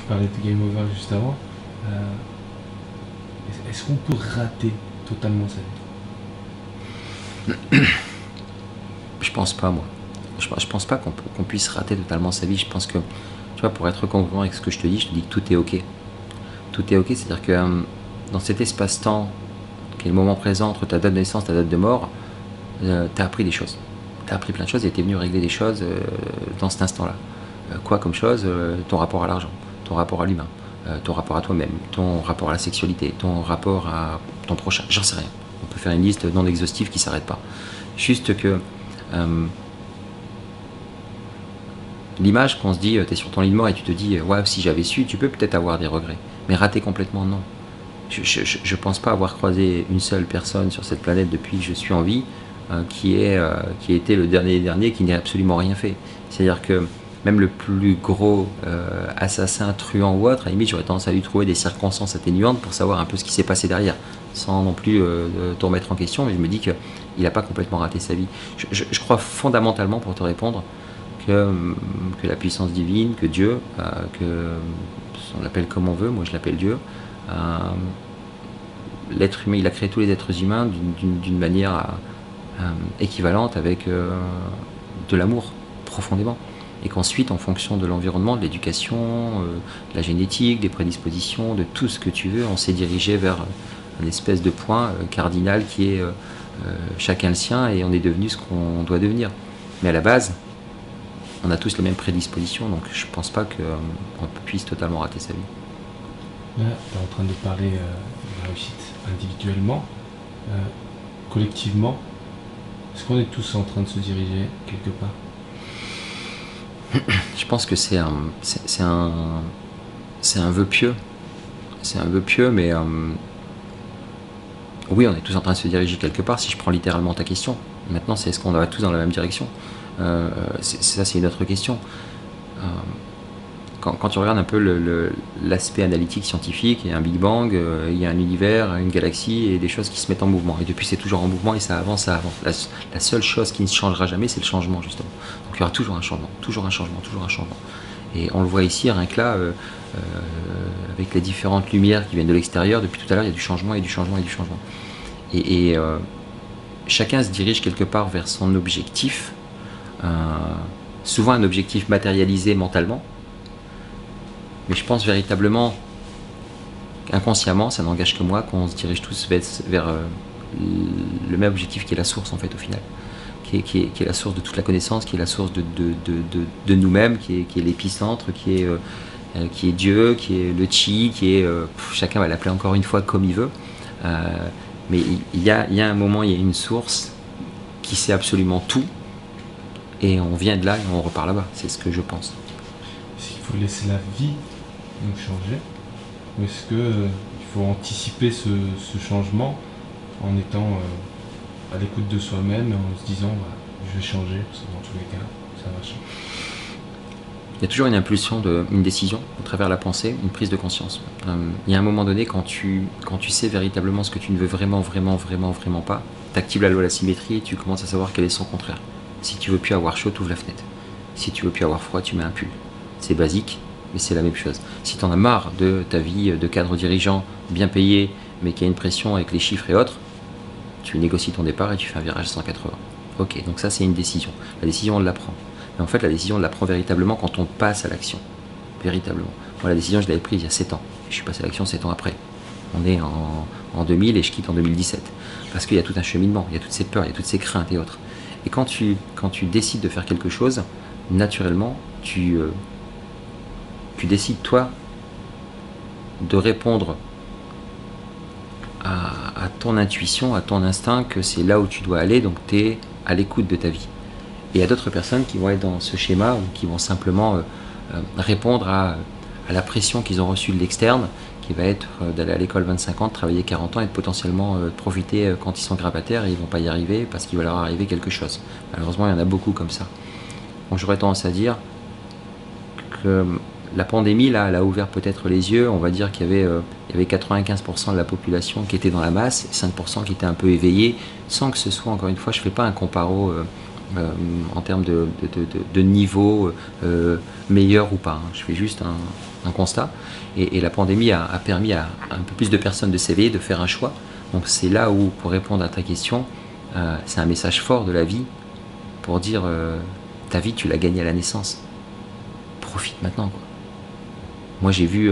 parlais de Game Over juste avant. Est-ce qu'on peut rater totalement sa vie? Je pense pas, moi. Je pense pas qu'on puisse rater totalement sa vie. Je pense que, tu vois, pour être congruent avec ce que je te dis que tout est ok. Tout est ok, c'est-à-dire que dans cet espace-temps, qui est le moment présent entre ta date de naissance et ta date de mort, tu as appris des choses. Tu as appris plein de choses et tu es venu régler des choses dans cet instant-là. Quoi comme chose? Ton rapport à l'argent, ton rapport à l'humain, ton rapport à toi-même, ton rapport à la sexualité, ton rapport à ton prochain, j'en sais rien. On peut faire une liste non exhaustive qui ne s'arrête pas. Juste que l'image qu'on se dit, tu es sur ton lit de mort et tu te dis, ouais, si j'avais su, tu peux peut-être avoir des regrets. Mais rater complètement, non. Je pense pas avoir croisé une seule personne sur cette planète depuis que je suis en vie qui a été le dernier qui n'ait absolument rien fait. C'est-à-dire que même le plus gros assassin, truand ou autre, à la limite, j'aurais tendance à lui trouver des circonstances atténuantes pour savoir un peu ce qui s'est passé derrière, sans non plus te remettre en question, mais je me dis qu'il n'a pas complètement raté sa vie. Je crois fondamentalement, pour te répondre, que la puissance divine, que Dieu, on l'appelle comme on veut, moi je l'appelle Dieu, l'être humain, il a créé tous les êtres humains d'une manière équivalente avec de l'amour, profondément. Et qu'ensuite, en fonction de l'environnement, de l'éducation, de la génétique, des prédispositions, de tout ce que tu veux, on s'est dirigé vers une espèce de point cardinal qui est chacun le sien et on est devenu ce qu'on doit devenir. Mais à la base, on a tous les mêmes prédispositions, donc je pense pas qu'on puisse totalement rater sa vie. Là, tu es en train de parler de la réussite individuellement, collectivement. Est-ce qu'on est tous en train de se diriger quelque part? Je pense que c'est un vœu pieux. C'est un vœu pieux, mais oui, on est tous en train de se diriger quelque part, si je prends littéralement ta question. Maintenant, c'est est-ce qu'on va tous dans la même direction? Ça, c'est une autre question. Quand tu regardes un peu l'aspect analytique scientifique, il y a un Big Bang, il y a un univers, une galaxie et des choses qui se mettent en mouvement. Et depuis, c'est toujours en mouvement et ça avance, ça avance. La seule chose qui ne changera jamais, c'est le changement, justement. Donc il y aura toujours un changement, toujours un changement, toujours un changement. Et on le voit ici, rien que là, avec les différentes lumières qui viennent de l'extérieur, depuis tout à l'heure, il y a du changement et du changement et du changement. Et chacun se dirige quelque part vers son objectif, souvent un objectif matérialisé mentalement. Mais je pense véritablement, inconsciemment, ça n'engage que moi, qu'on se dirige tous vers le même objectif qui est la source en fait au final, qui est la source de toute la connaissance, qui est la source de nous-mêmes, qui est l'épicentre, qui est Dieu, qui est le chi, qui est chacun va l'appeler encore une fois comme il veut. Mais il y a un moment, il y a une source qui sait absolument tout, et on vient de là et on repart là-bas. C'est ce que je pense. Est-ce qu'il faut laisser la vie nous changer, ou est-ce qu'il faut anticiper ce changement en étant à l'écoute de soi-même, en se disant je vais changer, parce que dans tous les cas ça va changer? Il y a toujours une impulsion, une décision au travers de la pensée, une prise de conscience. Il y a un moment donné, quand tu sais véritablement ce que tu ne veux vraiment pas, tu actives la loi de la symétrie et tu commences à savoir quel est son contraire. Si tu veux plus avoir chaud, tu ouvres la fenêtre. Si tu veux plus avoir froid, tu mets un pull. C'est basique, mais c'est la même chose. Si tu en as marre de ta vie de cadre dirigeant, bien payé, mais qui a une pression avec les chiffres et autres, tu négocies ton départ et tu fais un virage 180. Ok, donc ça c'est une décision. La décision on la prend. Mais en fait la décision on la prend véritablement quand on passe à l'action. Véritablement. Moi la décision je l'avais prise il y a 7 ans. Je suis passé à l'action 7 ans après. On est en 2000 et je quitte en 2017. Parce qu'il y a tout un cheminement, il y a toutes ces peurs, il y a toutes ces craintes et autres. Et quand tu décides de faire quelque chose, naturellement tu décides toi de répondre à ton intuition, à ton instinct, que c'est là où tu dois aller, donc tu es à l'écoute de ta vie. Et il y a d'autres personnes qui vont être dans ce schéma, ou qui vont simplement répondre à la pression qu'ils ont reçue de l'externe, qui va être d'aller à l'école 25 ans, de travailler 40 ans et de potentiellement profiter quand ils sont grabataires et ils ne vont pas y arriver parce qu'il va leur arriver quelque chose. Malheureusement, il y en a beaucoup comme ça. Donc j'aurais tendance à dire que la pandémie, là, elle a ouvert peut-être les yeux. On va dire qu'il y avait 95% de la population qui était dans la masse, et 5% qui était un peu éveillée, sans que ce soit, encore une fois, je ne fais pas un comparo en termes de niveau meilleur ou pas. Je fais juste un constat. Et la pandémie a permis à un peu plus de personnes de s'éveiller, de faire un choix. Donc c'est là où, pour répondre à ta question, c'est un message fort de la vie pour dire ta vie, tu l'as gagnée à la naissance. Profite maintenant, quoi. Moi, j'ai vu